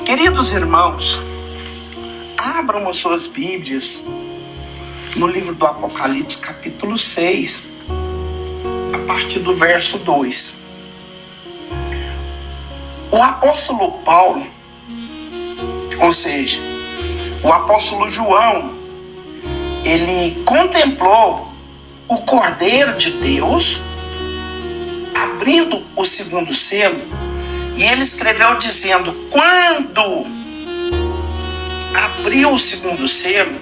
Queridos irmãos, abram as suas Bíblias no livro do Apocalipse, capítulo 6, a partir do verso 2. O apóstolo Paulo, ou seja, o apóstolo João, ele contemplou o Cordeiro de Deus abrindo o segundo selo, e ele escreveu dizendo: quando abriu o segundo selo,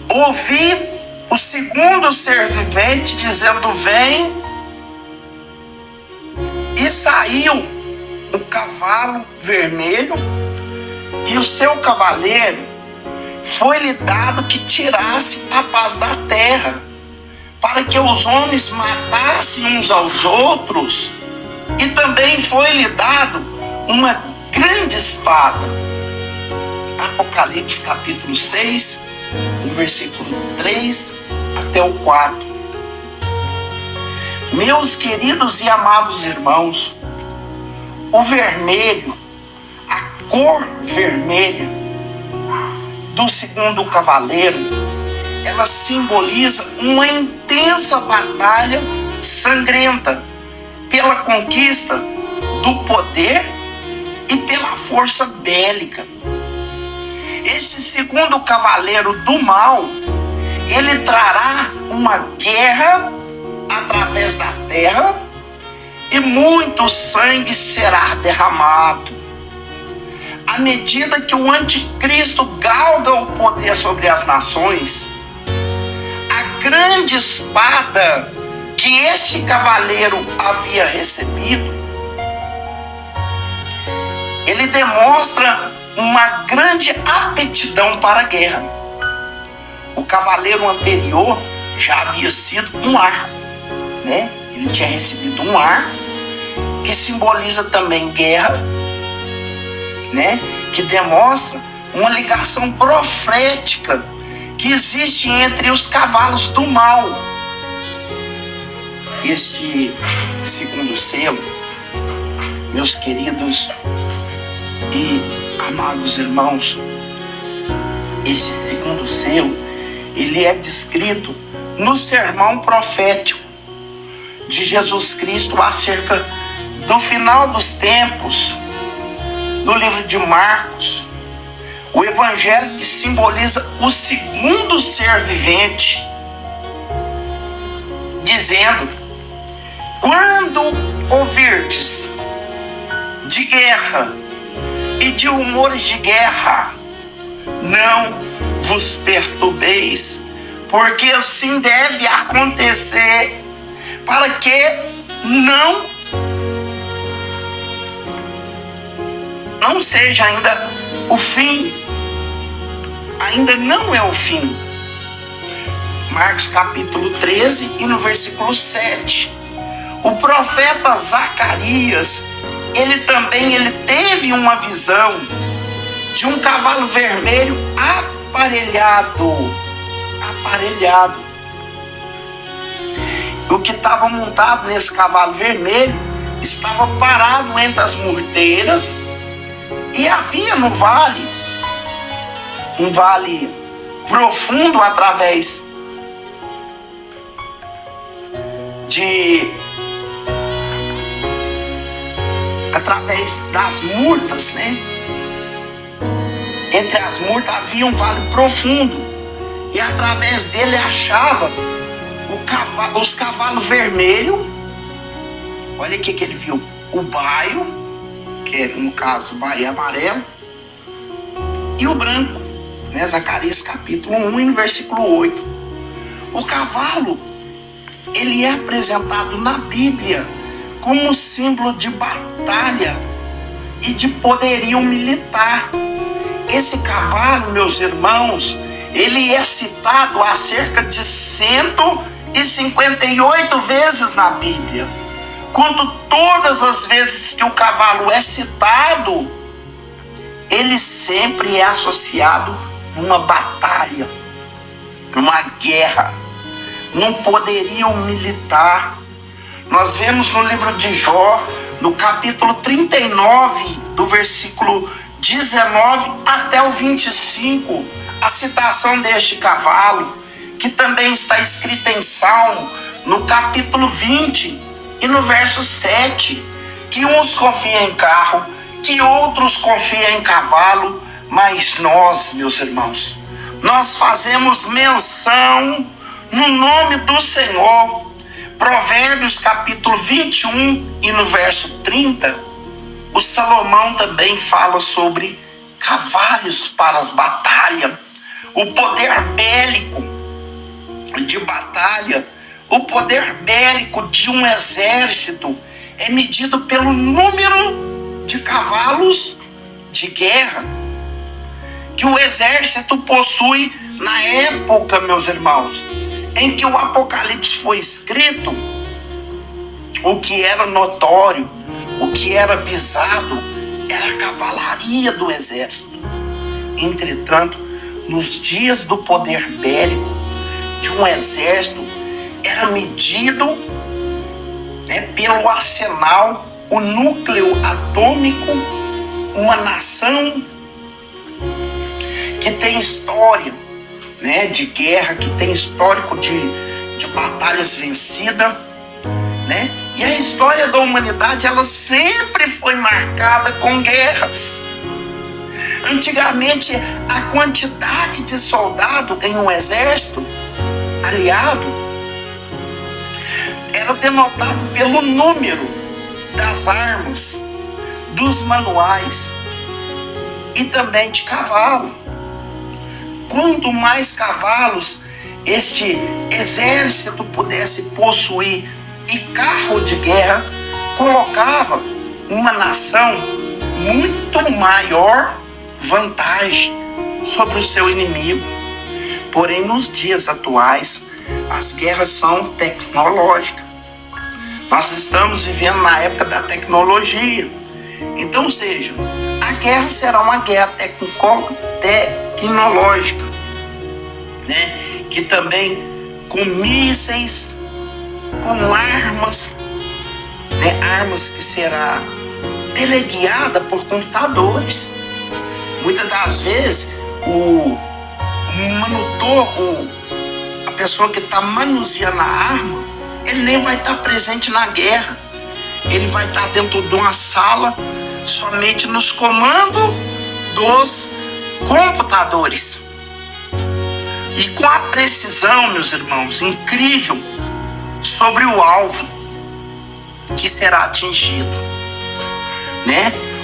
ouvi o segundo ser vivente dizendo: vem, e saiu um cavalo vermelho, e o seu cavaleiro foi-lhe dado que tirasse a paz da terra, para que os homens matassem uns aos outros, e também foi-lhe dado uma grande espada. Apocalipse capítulo 6, no versículo 3 até o 4. Meus queridos e amados irmãos, o vermelho, a cor vermelha do segundo cavaleiro, ela simboliza uma intensa batalha sangrenta pela conquista do poder e pela força bélica. Esse segundo cavaleiro do mal, ele trará uma guerra através da terra e muito sangue será derramado. À medida que o anticristo galga o poder sobre as nações, a grande espada que este cavaleiro havia recebido, ele demonstra uma grande aptidão para a guerra. O cavaleiro anterior já havia sido um arco, né? Ele tinha recebido um arco, que simboliza também guerra, né? Que demonstra uma ligação profética que existe entre os cavalos do mal. Este segundo selo, meus queridos e amados irmãos, este segundo selo, ele é descrito no sermão profético de Jesus Cristo acerca do final dos tempos, no livro de Marcos, o evangelho que simboliza o segundo ser vivente, dizendo: quando ouvirdes de guerra e de rumores de guerra, não vos perturbeis, porque assim deve acontecer, para que não seja ainda o fim. Ainda não é o fim. Marcos capítulo 13 e no versículo 7. O profeta Zacarias, ele teve uma visão de um cavalo vermelho aparelhado. O que estava montado nesse cavalo vermelho estava parado entre as murteiras, e havia no vale, um vale profundo através das murtas, né? Entre as murtas havia um vale profundo, e através dele achava os cavalos vermelhos. Olha o que ele viu: o baio, que é, no caso, o baio amarelo, e o branco, né? Zacarias capítulo 1 e no versículo 8. O cavalo, ele é apresentado na Bíblia como símbolo de batalha e de poderio militar. Esse cavalo, meus irmãos, ele é citado a cerca de 158 vezes na Bíblia. Quanto todas as vezes que o cavalo é citado, ele sempre é associado numa batalha, numa guerra, num poderio militar. Nós vemos no livro de Jó no capítulo 39, do versículo 19 até o 25, a citação deste cavalo, que também está escrita em Salmo, no capítulo 20 e no verso 7, que uns confiam em carro, que outros confiam em cavalo, mas nós, meus irmãos, nós fazemos menção no nome do Senhor. Provérbios capítulo 21 e no verso 30, o Salomão também fala sobre cavalos para as batalhas, o poder bélico de batalha, o poder bélico de um exército é medido pelo número de cavalos de guerra que o exército possui na época, meus irmãos, em que o Apocalipse foi escrito. O que era notório, o que era visado, era a cavalaria do exército. Entretanto, nos dias do poder bélico de um exército, era medido pelo arsenal, o núcleo atômico, uma nação que tem história de guerra, que tem histórico de batalhas vencidas, e a história da humanidade, ela sempre foi marcada com guerras. Antigamente, a quantidade de soldado em um exército aliado era denotado pelo número das armas, dos manuais e também de cavalo. Quanto mais cavalos este exército pudesse possuir e carro de guerra, colocava uma nação muito maior vantagem sobre o seu inimigo. Porém, nos dias atuais, as guerras são tecnológicas. Nós estamos vivendo na época da tecnologia. Então, seja, a guerra será uma guerra tecnológica, que também com mísseis, com armas, armas que será teleguiada por computadores. Muitas das vezes o manutor, a pessoa que está manuseando a arma, ele nem vai estar presente na guerra. Ele vai estar dentro de uma sala, somente nos comandos dos computadores. E com a precisão, meus irmãos, incrível, sobre o alvo que será atingido.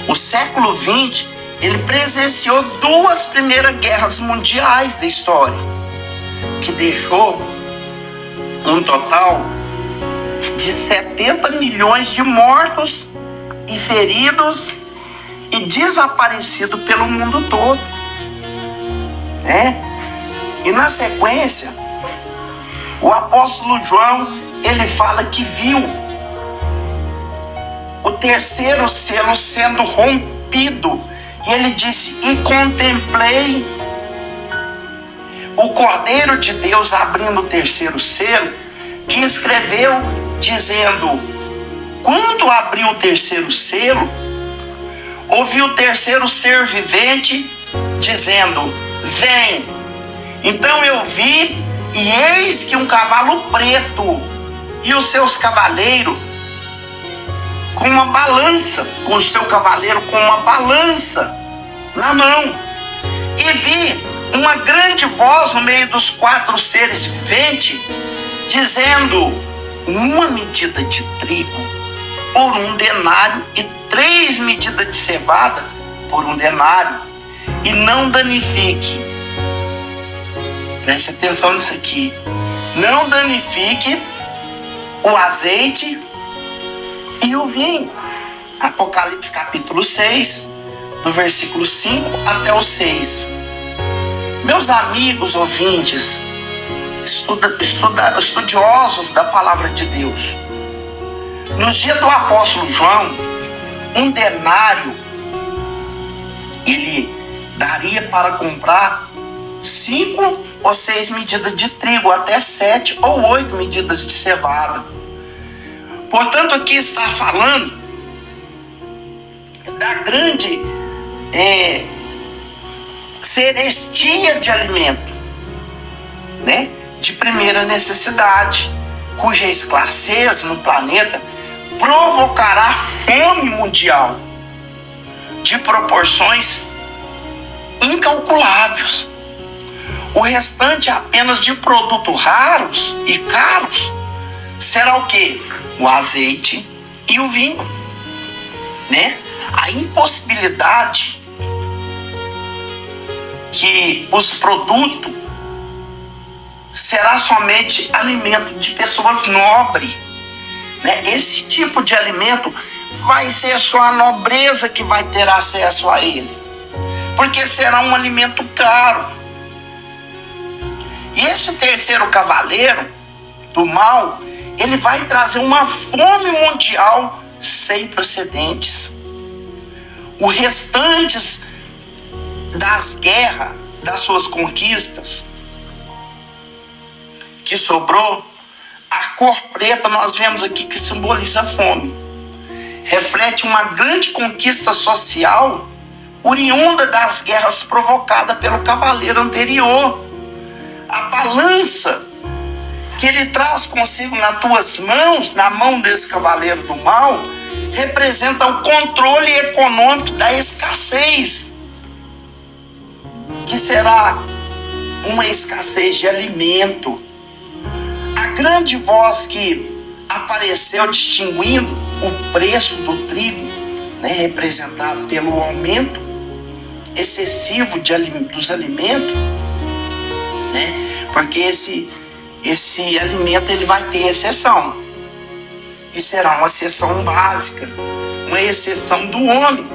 O século XX, ele presenciou 2 primeiras guerras mundiais da história, que deixou um total de 70 milhões de mortos e feridos e desaparecidos pelo mundo todo. E na sequência, o apóstolo João, ele fala que viu o terceiro selo sendo rompido. E ele disse: e contemplei o Cordeiro de Deus abrindo o terceiro selo, que escreveu dizendo: quando abriu o terceiro selo, ouvi o terceiro ser vivente dizendo: vem. Então eu vi, e eis que um cavalo preto, e os seus cavaleiros com uma balança, com o seu cavaleiro com uma balança na mão. E vi uma grande voz no meio dos 4 seres viventes, dizendo: uma medida de trigo por 1 denário e 3 medidas de cevada por 1 denário, e não danifique. Preste atenção nisso aqui. Não danifique o azeite e o vinho. Apocalipse capítulo 6, do versículo 5 até o 6. Meus amigos ouvintes, estudiosos da palavra de Deus, nos dias do apóstolo João, 1 denário ele daria para comprar 5 ou 6 medidas de trigo, até 7 ou 8 medidas de cevada. Portanto, aqui está falando grande cerestia de alimento, né, de primeira necessidade, cuja escassez no planeta provocará fome mundial de proporções incalculáveis. O restante apenas de produtos raros e caros será o quê? O azeite e o vinho, né? A impossibilidade que os produtos será somente alimento de pessoas nobres, né? Esse tipo de alimento vai ser só a nobreza que vai ter acesso a ele, porque será um alimento caro. E esse terceiro cavaleiro do mal, ele vai trazer uma fome mundial sem precedentes. Os restantes das guerras, das suas conquistas, que sobrou, a cor preta nós vemos aqui que simboliza a fome. Reflete uma grande conquista social oriunda das guerras provocadas pelo cavaleiro anterior. A balança que ele traz consigo nas tuas mãos, na mão desse cavaleiro do mal, representa o controle econômico da escassez, que será uma escassez de alimento. A grande voz que apareceu distinguindo o preço do trigo, né, representado pelo aumento excessivo dos alimentos, né, porque esse alimento ele vai ter exceção, e será uma exceção básica, uma exceção do homem,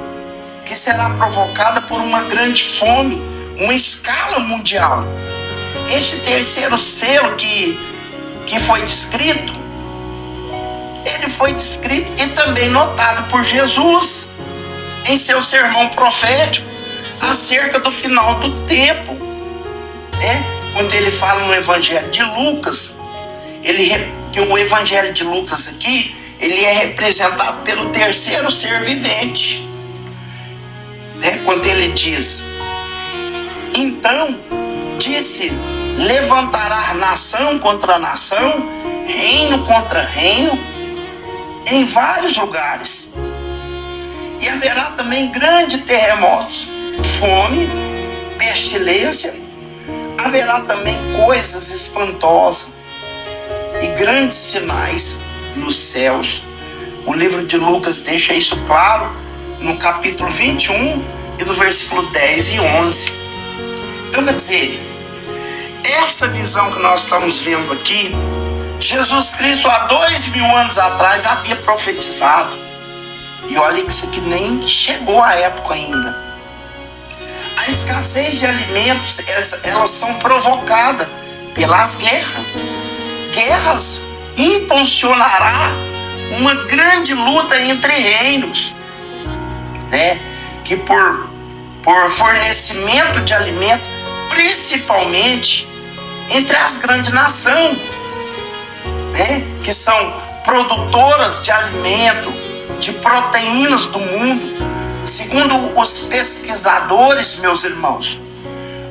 que será provocada por uma grande fome, uma escala mundial. Este terceiro selo que foi descrito, ele foi descrito e também notado por Jesus em seu sermão profético acerca do final do tempo, né? Quando ele fala no Evangelho de Lucas, que o Evangelho de Lucas aqui, ele é representado pelo terceiro ser vivente, né? Quando ele diz: então disse, levantará nação contra nação, reino contra reino, em vários lugares, e haverá também grandes terremotos, fome, pestilência. Haverá também coisas espantosas e grandes sinais nos céus. O livro de Lucas deixa isso claro no capítulo 21 e no versículo 10 e 11. Então, quer dizer, essa visão que nós estamos vendo aqui, Jesus Cristo há 2000 anos atrás havia profetizado. E olha que isso aqui nem chegou à época ainda. A escassez de alimentos, elas são provocadas pelas guerras. Guerras impulsionará uma grande luta entre reinos, né? Que por fornecimento de alimento, principalmente entre as grandes nações, né? Que são produtoras de alimento, de proteínas do mundo. Segundo os pesquisadores, meus irmãos,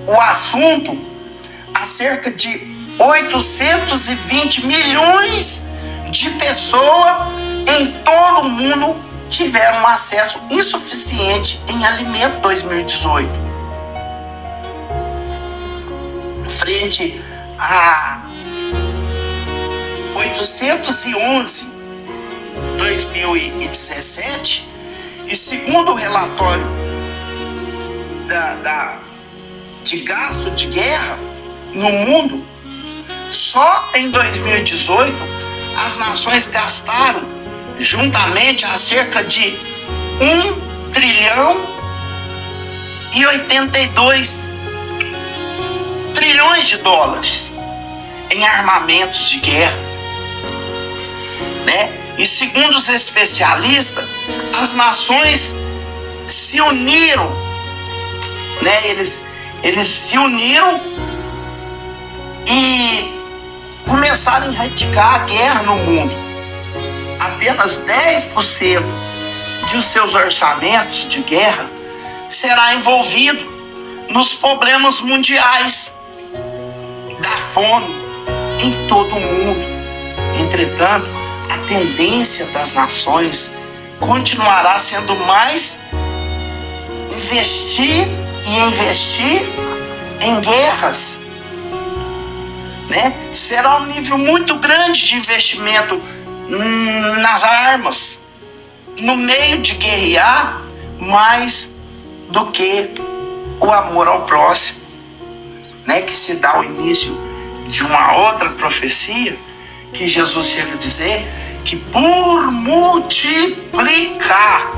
o assunto, há cerca de 820 milhões de pessoas em todo o mundo tiveram acesso insuficiente em alimento em 2018. Frente a 811 em 2017, e segundo o relatório de gasto de guerra no mundo, só em 2018 as nações gastaram juntamente a cerca de 1 trilhão e 82 trilhões de dólares em armamentos de guerra, né? E segundo os especialistas, as nações se uniram, né? Eles se uniram e começaram a erradicar a guerra no mundo. Apenas 10% de os seus orçamentos de guerra será envolvido nos problemas mundiais da fome em todo o mundo. Entretanto, a tendência das nações continuará sendo mais investir em guerras, né? Será um nível muito grande de investimento nas armas, no meio de guerrear, mais do que o amor ao próximo, né? Que se dá o início de uma outra profecia que Jesus chega a dizer que por multiplicar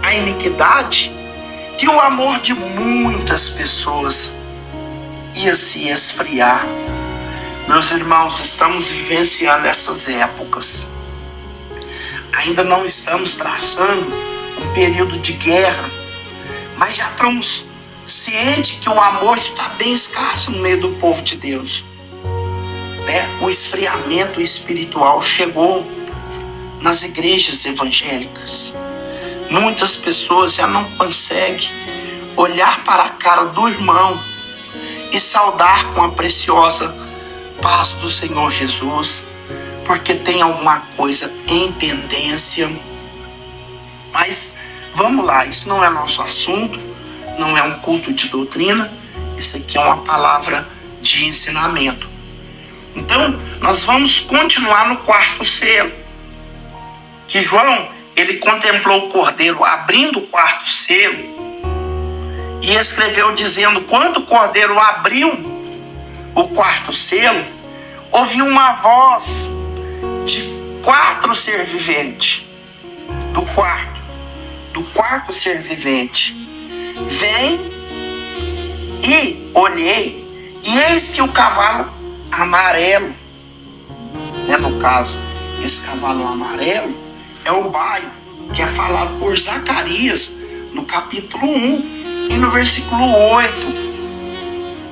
a iniquidade, que o amor de muitas pessoas ia se esfriar. Meus irmãos, estamos vivenciando essas épocas. Ainda não estamos traçando um período de guerra, mas já estamos cientes que o amor está bem escasso no meio do povo de Deus, né? O esfriamento espiritual chegou nas igrejas evangélicas. Muitas pessoas já não conseguem olhar para a cara do irmão e saudar com a preciosa paz do Senhor Jesus, porque tem alguma coisa em pendência. Mas vamos lá, isso não é nosso assunto, não é um culto de doutrina, isso aqui é uma palavra de ensinamento. Então, nós vamos continuar no quarto selo, que João, ele contemplou o cordeiro abrindo o quarto selo e escreveu dizendo: quando o cordeiro abriu o quarto selo, ouviu uma voz de 4 seres viventes do quarto ser vivente: vem. E olhei, e eis que o cavalo amarelo, né, no caso, esse cavalo amarelo é o baio, que é falado por Zacarias no capítulo 1 e no versículo 8.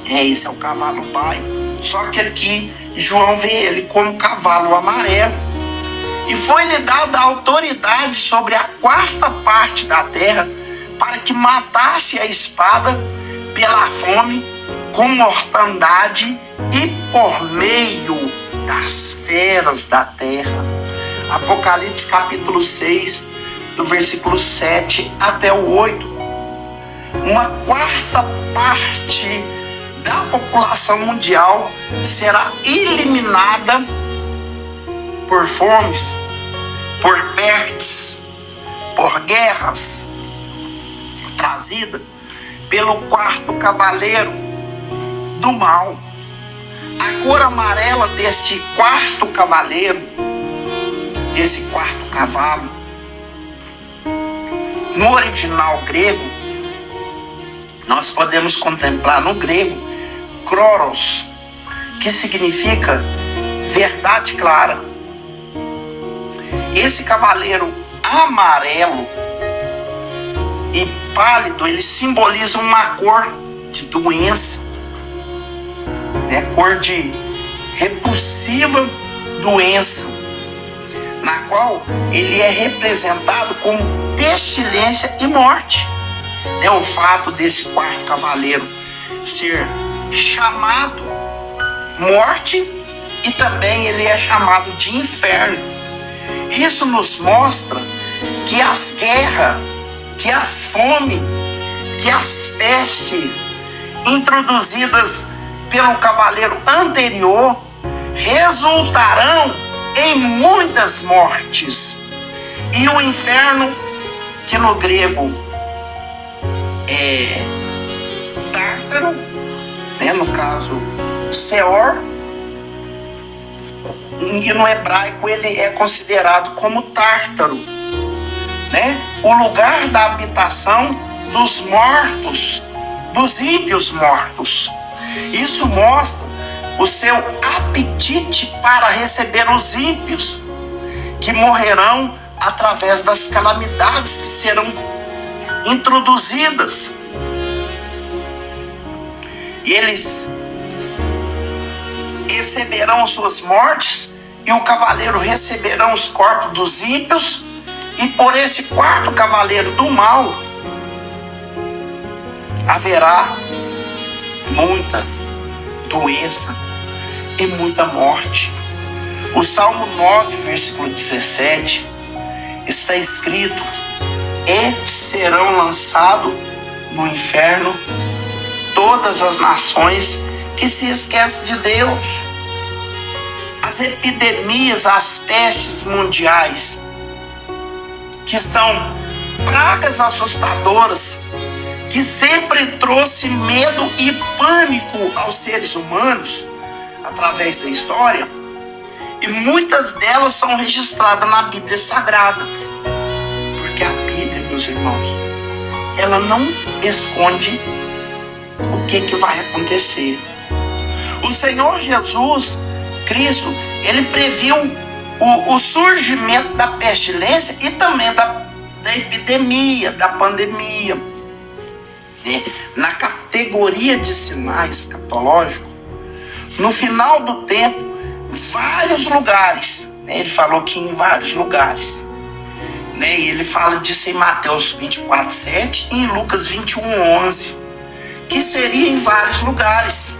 Esse é o cavalo baio, só que aqui João vê ele como cavalo amarelo. E foi-lhe dada a autoridade sobre a 4ª parte da terra, para que matasse a espada pela fome, com mortandade e por meio das feras da terra. Apocalipse capítulo 6, do versículo 7 até o 8. Uma 4ª parte da população mundial será eliminada por fomes, por pestes, por guerras, trazida pelo 4º cavaleiro do mal. A cor amarela deste 4º cavaleiro, desse 4º cavalo, no original grego, nós podemos contemplar no grego Kronos, que significa verdade clara. Esse cavaleiro amarelo e pálido, ele simboliza uma cor de doença, né? Cor de repulsiva doença, na qual ele é representado como pestilência e morte. É o fato desse 4º cavaleiro ser chamado morte, e também ele é chamado de inferno. Isso nos mostra que as guerras, que as fomes, que as pestes introduzidas pelo cavaleiro anterior resultarão em muitas mortes. E o inferno, que no grego é Tártaro, né, no caso Seor, e no hebraico ele é considerado como Tártaro, né, o lugar da habitação dos mortos, dos ímpios mortos. Isso mostra o seu apetite para receber os ímpios, que morrerão através das calamidades que serão introduzidas. E eles receberão suas mortes, e o cavaleiro receberão os corpos dos ímpios E por esse quarto cavaleiro do mal haverá muita doença e muita morte. O Salmo 9, versículo 17, está escrito: e serão lançados no inferno todas as nações que se esquecem de Deus. As epidemias, as pestes mundiais, que são pragas assustadoras, que sempre trouxe medo e pânico aos seres humanos através da história, e muitas delas são registradas na Bíblia Sagrada, porque a Bíblia, meus irmãos, ela não esconde o que vai acontecer. O Senhor Jesus Cristo, ele previu o surgimento da pestilência e também da epidemia, da pandemia. Na categoria de sinais escatológicos, no final do tempo, vários lugares, ele falou que em vários lugares, e ele fala disso em Mateus 24, 7 e em Lucas 21, 11, que seria em vários lugares.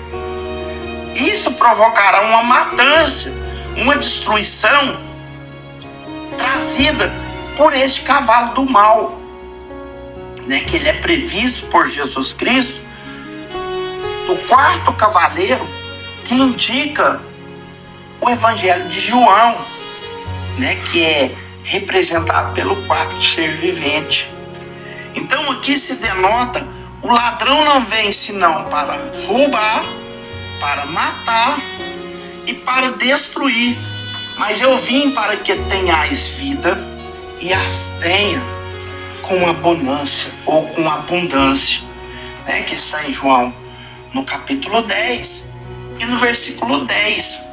Isso provocará uma matança, uma destruição trazida por este cavalo do mal, que ele é previsto por Jesus Cristo, o quarto cavaleiro, que indica o Evangelho de João, que é representado pelo quarto ser vivente. Então aqui se denota: o ladrão não vem senão para roubar, para matar e para destruir, mas eu vim para que tenhais vida e as tenha com abundância, ou com abundância, que está em João, no capítulo 10 e no versículo 10.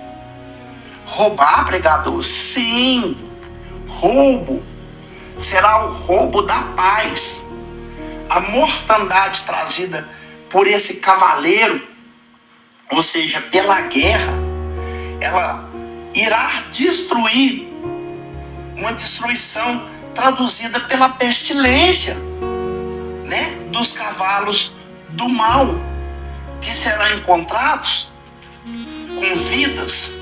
Roubar, pregador? Sim, roubo. Será o roubo da paz. A mortandade trazida por esse cavaleiro, ou seja, pela guerra, ela irá destruir, uma destruição traduzida pela pestilência, dos cavalos do mal, que serão encontrados com vidas,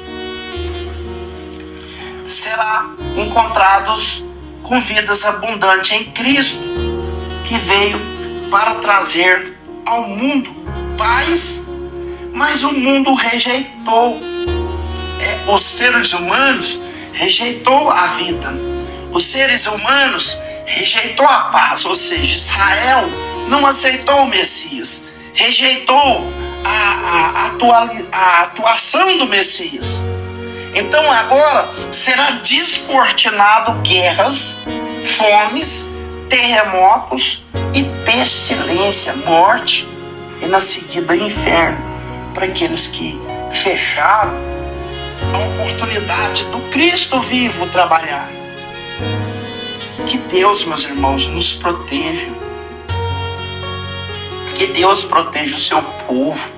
será encontrados com vidas abundantes em Cristo, que veio para trazer ao mundo paz, mas o mundo rejeitou. Os seres humanos rejeitou a vida. Os seres humanos rejeitou a paz, ou seja, Israel não aceitou o Messias, rejeitou a atuação do Messias. Então agora será descortinado guerras, fomes, terremotos e pestilência, morte e na seguida inferno, para aqueles que fecharam a oportunidade do Cristo vivo trabalhar. Que Deus, meus irmãos, nos proteja. Que Deus proteja o seu povo.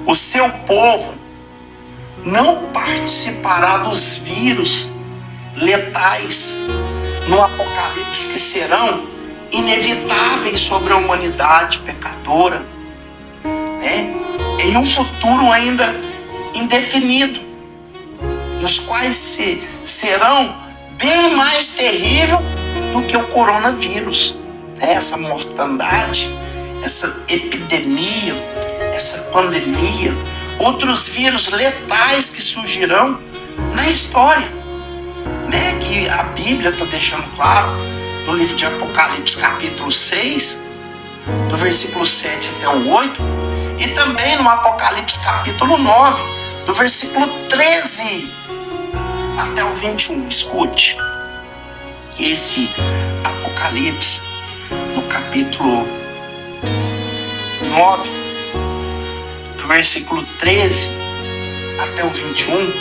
O seu povo não participará dos vírus letais no Apocalipse, que serão inevitáveis sobre a humanidade pecadora, em um futuro ainda indefinido, nos quais serão bem mais terrível do que o coronavírus, essa mortandade, essa epidemia, essa pandemia, outros vírus letais que surgirão na história, que a Bíblia está deixando claro no livro de Apocalipse, capítulo 6, do versículo 7 até o 8, e também no Apocalipse, capítulo 9, do versículo 13 até o 21. Escute, esse Apocalipse, no capítulo 9, do versículo 13 até o 21,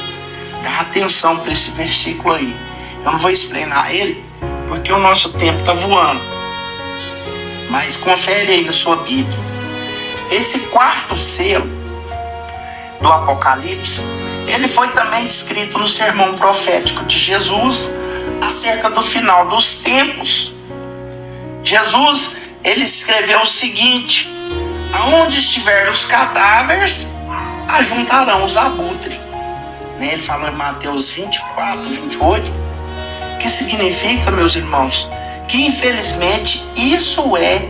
dá atenção para esse versículo aí. Eu não vou explanar ele, porque o nosso tempo está voando, mas confere aí na sua Bíblia. Esse quarto selo do Apocalipse, ele foi também descrito no sermão profético de Jesus, acerca do final dos tempos. Jesus, ele escreveu o seguinte: aonde estiver os cadáveres, ajuntarão os abutres. Ele falou em Mateus 24, 28, que significa, meus irmãos, que infelizmente isso é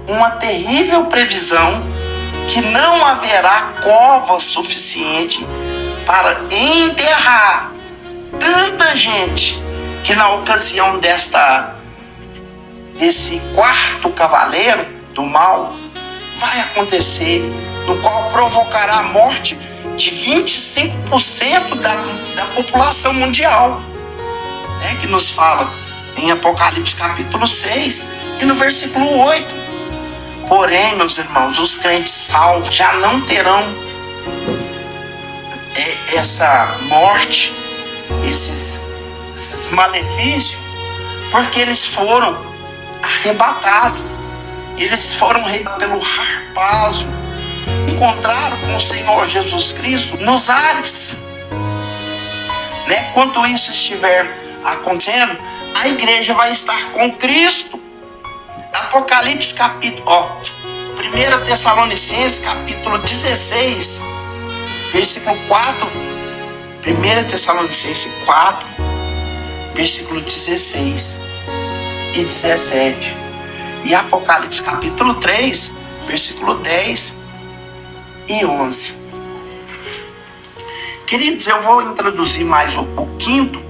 uma terrível previsão, que não haverá cova suficiente para enterrar tanta gente, que na ocasião desse quarto cavaleiro do mal vai acontecer, no qual provocará a morte de 25% da população mundial, que nos fala em Apocalipse capítulo 6 e no versículo 8. Porém, meus irmãos, os crentes salvos já não terão essa morte, esses malefícios, porque eles foram arrebatados. Eles foram pelo harpazo, encontraram com o Senhor Jesus Cristo nos ares. Quando isso estiver acontecendo, a igreja vai estar com Cristo. Apocalipse capítulo 1 Tessalonicenses capítulo 16, versículo 4. 1 Tessalonicenses 4, versículo 16 e 17. E Apocalipse capítulo 3, versículo 10 e 11. Queridos, eu vou introduzir mais o quinto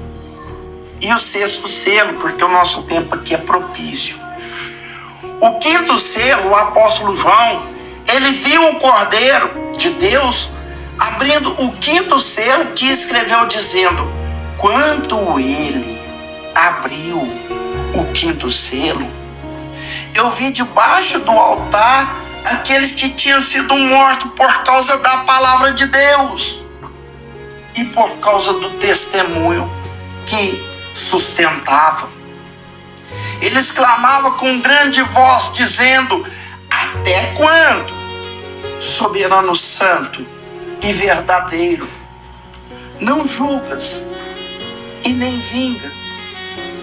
e o sexto selo, porque o nosso tempo aqui é propício. O quinto selo, o apóstolo João, ele viu o Cordeiro de Deus abrindo o quinto selo, que escreveu dizendo: quando ele abriu o quinto selo, eu vi debaixo do altar aqueles que tinham sido mortos por causa da palavra de Deus e por causa do testemunho que sustentava. Eles clamavam com grande voz, dizendo: até quando, soberano santo e verdadeiro, não julgas e nem vinga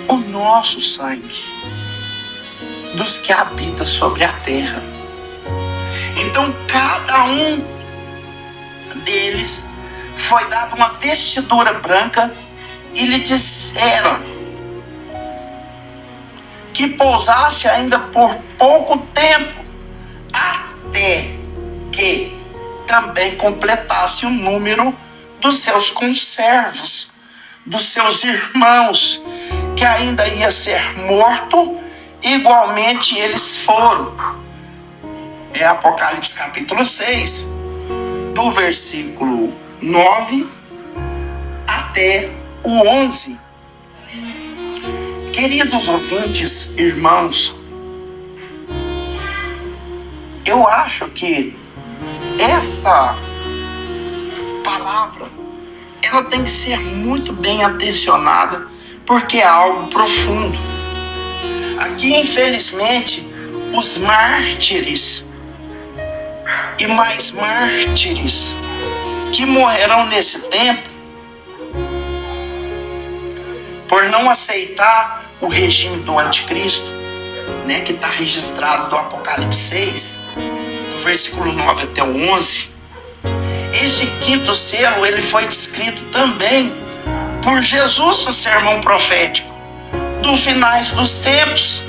o nosso sangue dos que habitam sobre a terra? Então cada um deles foi dado uma vestidura branca e lhe disseram que pousasse ainda por pouco tempo, até que também completasse o número dos seus conservos, dos seus irmãos, que ainda ia ser morto, igualmente eles foram. É Apocalipse capítulo 6, do versículo 9 até o 11. Queridos ouvintes, irmãos, eu acho que essa palavra, ela tem que ser muito bem atencionada, porque é algo profundo. Aqui, infelizmente, os mártires e mais mártires que morrerão nesse tempo por não aceitar o regime do anticristo, que está registrado do Apocalipse 6, do versículo 9 até o 11. Este quinto selo, ele foi descrito também por Jesus no sermão profético do finais dos tempos,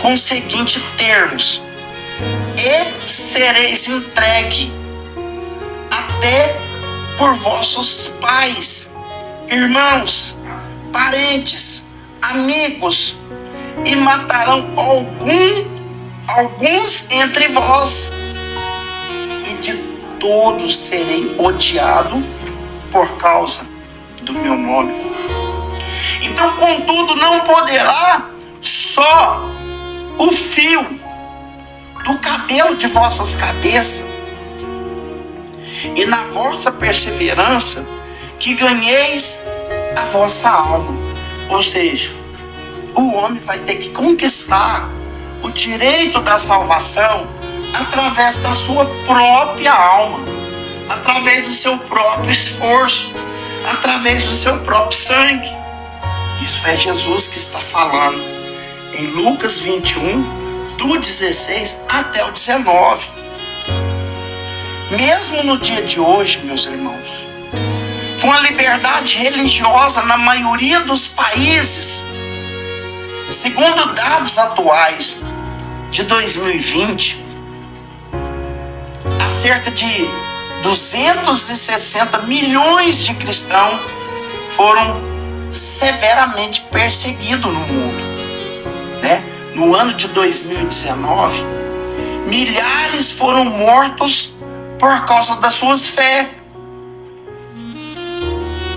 com os seguintes termos: e sereis entregue até por vossos pais, irmãos, parentes, amigos, e matarão alguns entre vós, e de todos serei odiado por causa do meu nome. Então, contudo, não poderá só o fio do cabelo de vossas cabeças, e na vossa perseverança que ganheis a vossa alma. Ou seja, o homem vai ter que conquistar o direito da salvação através da sua própria alma, através do seu próprio esforço, através do seu próprio sangue. Isso é Jesus que está falando em Lucas 21, do 16 até o 19. Mesmo no dia de hoje, meus irmãos, com a liberdade religiosa na maioria dos países, segundo dados atuais de 2020, há cerca de 260 milhões de cristãos foram severamente perseguidos no mundo, né? No ano de 2019, milhares foram mortos por causa das suas fés.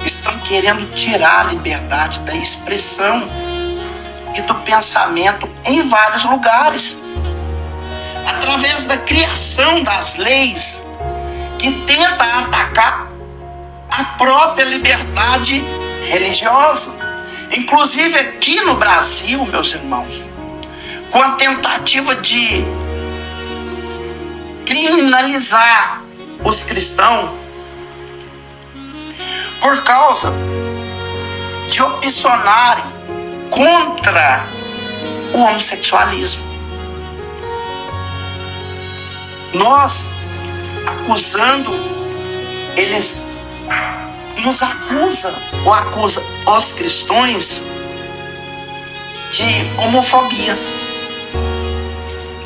Estão querendo tirar a liberdade da expressão e do pensamento em vários lugares, através da criação das leis que tenta atacar a própria liberdade religiosa. Inclusive aqui no Brasil, meus irmãos, com a tentativa de criminalizar os cristãos por causa de opcionarem contra o homossexualismo. Nós acusando, eles nos acusam ou acusam os cristãos de homofobia,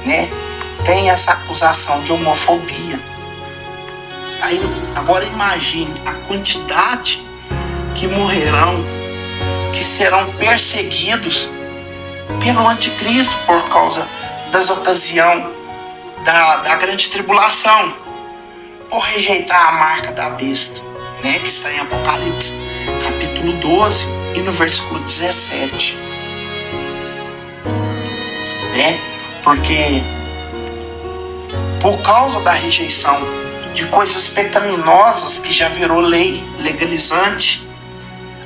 né? Tem essa acusação de homofobia. Aí, agora imagine a quantidade que morrerão, que serão perseguidos pelo anticristo por causa das ocasiões da grande tribulação, por rejeitar a marca da besta, né, que está em Apocalipse capítulo 12 e no versículo 17, né? Porque por causa da rejeição de coisas pecaminosas que já virou lei legalizante,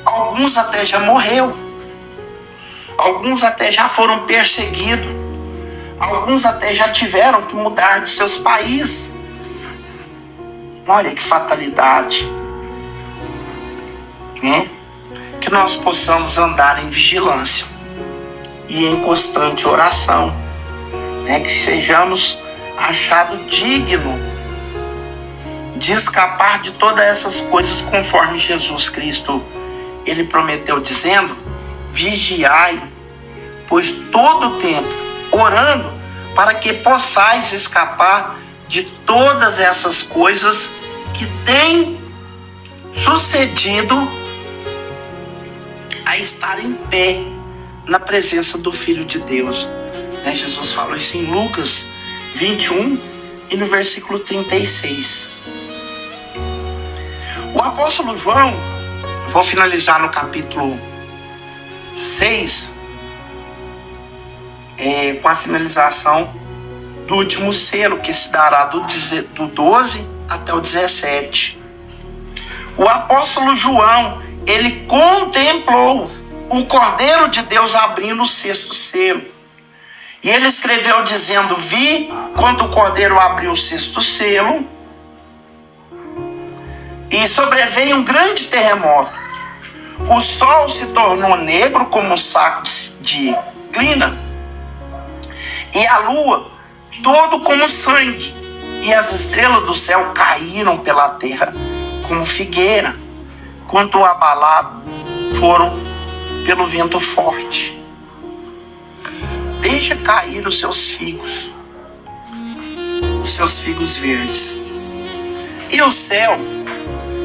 alguns até já morreu, alguns até já foram perseguidos, alguns até já tiveram que mudar de seus países. Olha que fatalidade, né? Que nós possamos andar em vigilância e em constante oração, né? Que sejamos achados dignos de escapar de todas essas coisas, conforme Jesus Cristo ele prometeu, dizendo: vigiai, pois todo o tempo orando, para que possais escapar de todas essas coisas que têm sucedido a estar em pé na presença do Filho de Deus, né? Jesus falou isso em Lucas 21 e no versículo 36. O apóstolo João, vou finalizar no capítulo 6, com a finalização do último selo, que se dará do 12 até o 17. O apóstolo João, ele contemplou o Cordeiro de Deus abrindo o 6º selo. E ele escreveu dizendo: vi quando o Cordeiro abriu o 6º selo, e sobreveio um grande terremoto. O sol se tornou negro como um saco de glina, e a lua todo como sangue, e as estrelas do céu caíram pela terra como figueira, quanto abalados foram pelo vento forte. Deixa cair os seus figos verdes. E o céu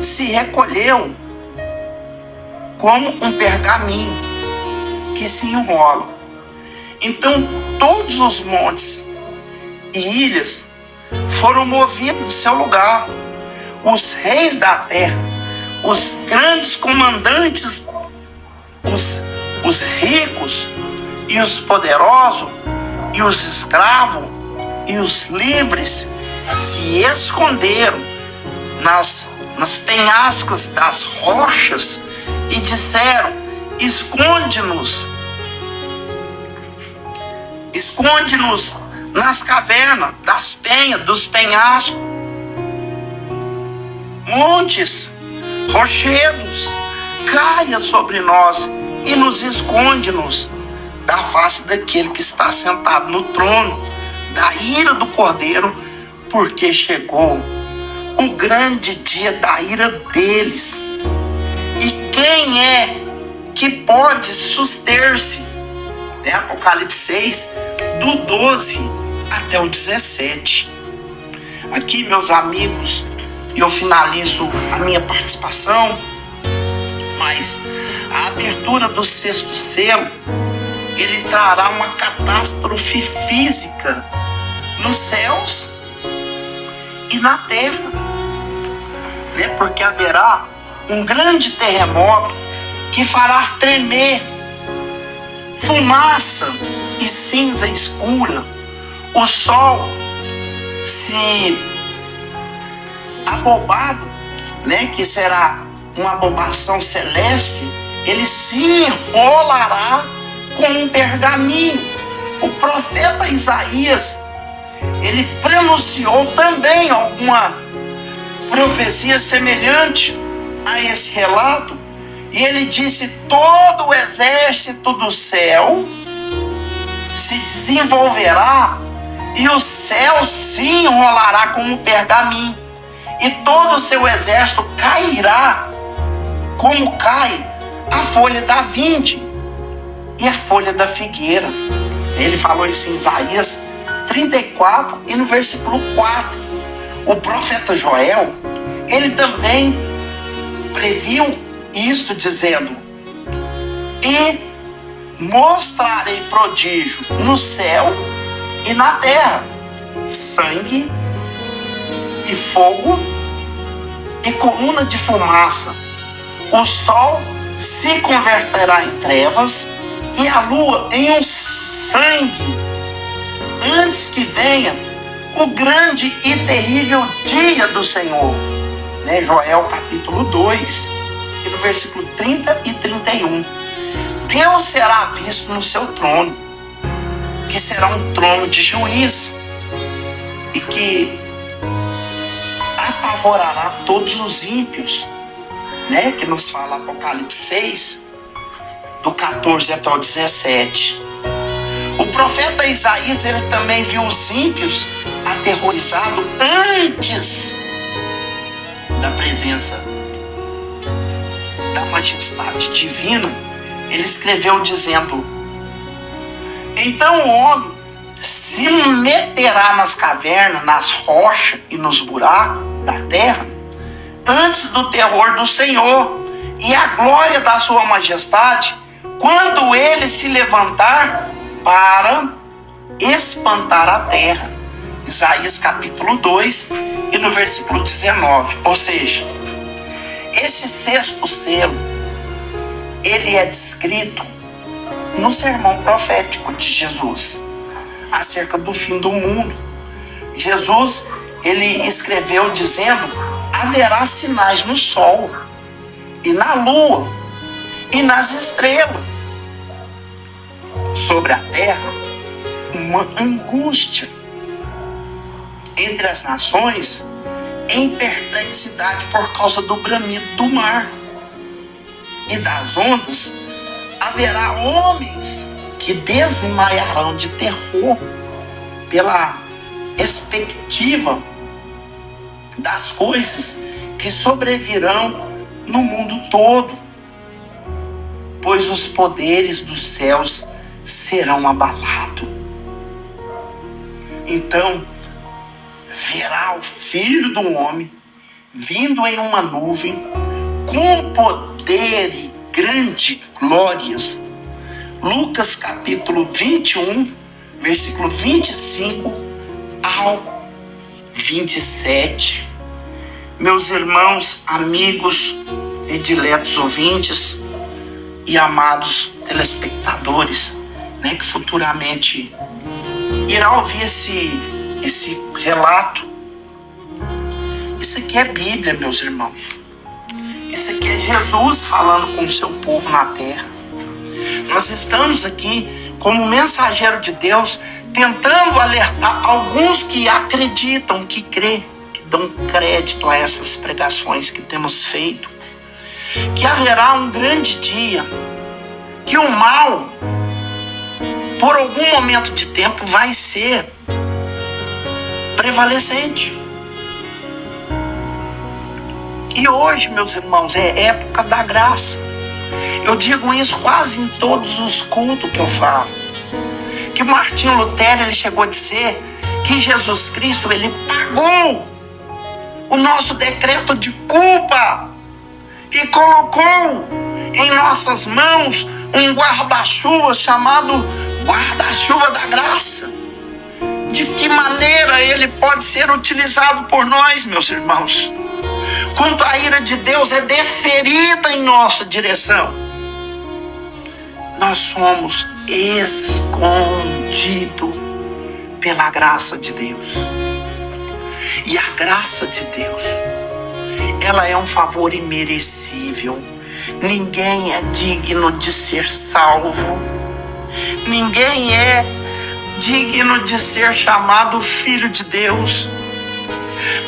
se recolheu como um pergaminho que se enrola. Então todos os montes e ilhas foram movidos de seu lugar. Os reis da terra, os grandes comandantes, os ricos e os poderosos, e os escravos e os livres se esconderam nas penhascas das rochas e disseram: esconde-nos nas cavernas das penhas, dos penhascos, montes, rochedos, caia sobre nós e nos esconde-nos da face daquele que está sentado no trono, da ira do Cordeiro, porque chegou o grande dia da ira deles. E quem é que pode suster-se? Apocalipse 6, do 12 até o 17. Aqui, meus amigos, eu finalizo a minha participação, mas a abertura do sexto selo, ele trará uma catástrofe física nos céus e na terra, porque haverá um grande terremoto que fará tremer fumaça e cinza escura. O sol se abobado, que será uma abobação celeste, ele se enrolará com um pergaminho. O profeta Isaías, ele pronunciou também alguma profecia semelhante a esse relato, e ele disse: todo o exército do céu se desenvolverá e o céu se enrolará como um pergaminho, e todo o seu exército cairá como cai a folha da vinde e a folha da figueira. Ele falou isso em Isaías 34 e no versículo 4. O profeta Joel, ele também previu isto, dizendo: e mostrarei prodígio no céu e na terra, sangue e fogo e coluna de fumaça. O sol se converterá em trevas e a lua em um sangue, antes que venha o grande e terrível dia do Senhor. Joel capítulo 2, e no versículo 30 e 31. Deus será visto no seu trono, que será um trono de juízo, e que apavorará todos os ímpios, que nos fala Apocalipse 6, do 14 até o 17. O profeta Isaías, ele também viu os ímpios aterrorizados antes da presença da majestade divina. Ele escreveu dizendo: então o homem se meterá nas cavernas, nas rochas e nos buracos da terra, antes do terror do Senhor e a glória da sua majestade, quando ele se levantar para espantar a terra. Isaías capítulo 2 e no versículo 19. Ou seja, esse sexto selo, ele é descrito no sermão profético de Jesus acerca do fim do mundo. Jesus, ele escreveu dizendo: haverá sinais no sol e na lua e nas estrelas. Sobre a terra, uma angústia entre as nações em perplexidade por causa do bramido do mar e das ondas. Haverá homens que desmaiarão de terror pela expectativa das coisas que sobrevirão no mundo todo, pois os poderes dos céus serão abalados. Então verá o Filho do Homem vindo em uma nuvem com poder e grande glórias. Lucas capítulo 21, versículo 25 ao 27. Meus irmãos, amigos, prediletos ouvintes e amados telespectadores, que futuramente irá ouvir esse relato. Isso aqui é Bíblia, meus irmãos. Isso aqui é Jesus falando com o seu povo na terra. Nós estamos aqui como mensageiro de Deus, tentando alertar alguns que acreditam, que crê, que dão crédito a essas pregações que temos feito, que haverá um grande dia que o mal, por algum momento de tempo, vai ser prevalecente. E hoje, meus irmãos, é época da graça. Eu digo isso quase em todos os cultos que eu falo. Que Martinho Lutero, ele chegou a dizer que Jesus Cristo, ele pagou o nosso decreto de culpa e colocou em nossas mãos um guarda-chuva chamado guarda-chuva da graça. De que maneira ele pode ser utilizado por nós, meus irmãos? Quando a ira de Deus é deferida em nossa direção, nós somos escondidos pela graça de Deus. E a graça de Deus, ela é um favor imerecível. Ninguém é digno de ser salvo. Ninguém é digno de ser chamado filho de Deus.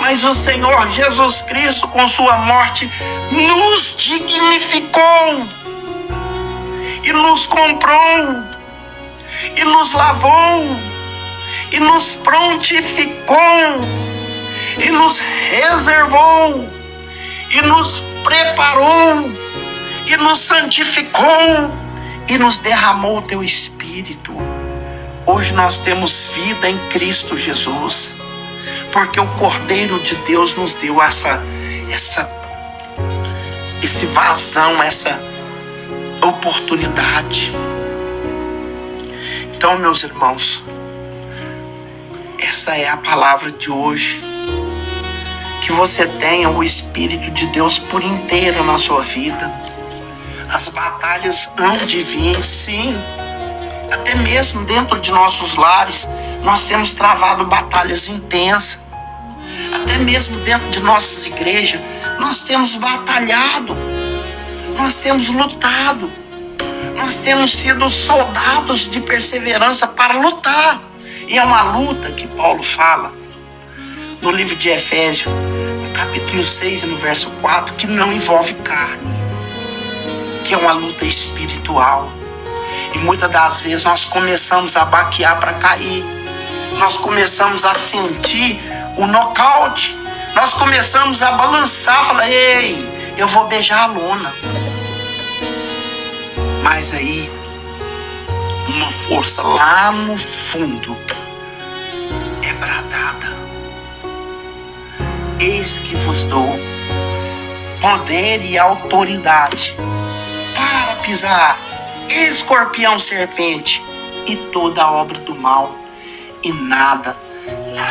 Mas o Senhor Jesus Cristo, com sua morte, nos dignificou e nos comprou e nos lavou e nos prontificou e nos reservou e nos preparou e nos santificou e nos derramou o teu Espírito. Hoje nós temos vida em Cristo Jesus, porque o Cordeiro de Deus nos deu esse vazão, essa oportunidade. Então, meus irmãos, essa é a palavra de hoje. Que você tenha o Espírito de Deus por inteiro na sua vida. As batalhas hão de vir, sim. Até mesmo dentro de nossos lares, nós temos travado batalhas intensas. Até mesmo dentro de nossas igrejas, nós temos batalhado. Nós temos lutado. Nós temos sido soldados de perseverança para lutar. E é uma luta que Paulo fala no livro de Efésios, no capítulo 6 e no verso 4, que não envolve carne, que é uma luta espiritual. E muitas das vezes nós começamos a baquear para cair. Nós começamos a sentir o nocaute. Nós começamos a balançar, falar: ei, eu vou beijar a lona. Mas aí, uma força lá no fundo é bradada: eis que vos dou poder e autoridade para pisar escorpião, serpente e toda a obra do mal, e nada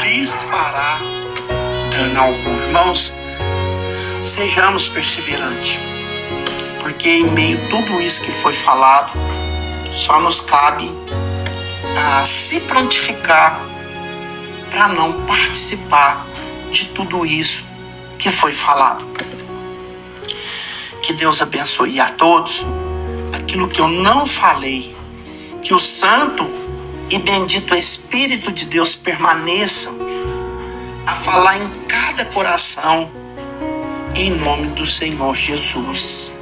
lhes fará dano algum. Irmãos, sejamos perseverantes, porque em meio a tudo isso que foi falado, só nos cabe a se prontificar para não participar de tudo isso que foi falado. Que Deus abençoe a todos. Aquilo que eu não falei, que o santo e bendito Espírito de Deus permaneça a falar em cada coração, em nome do Senhor Jesus.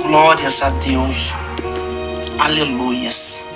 Glórias a Deus. Aleluias.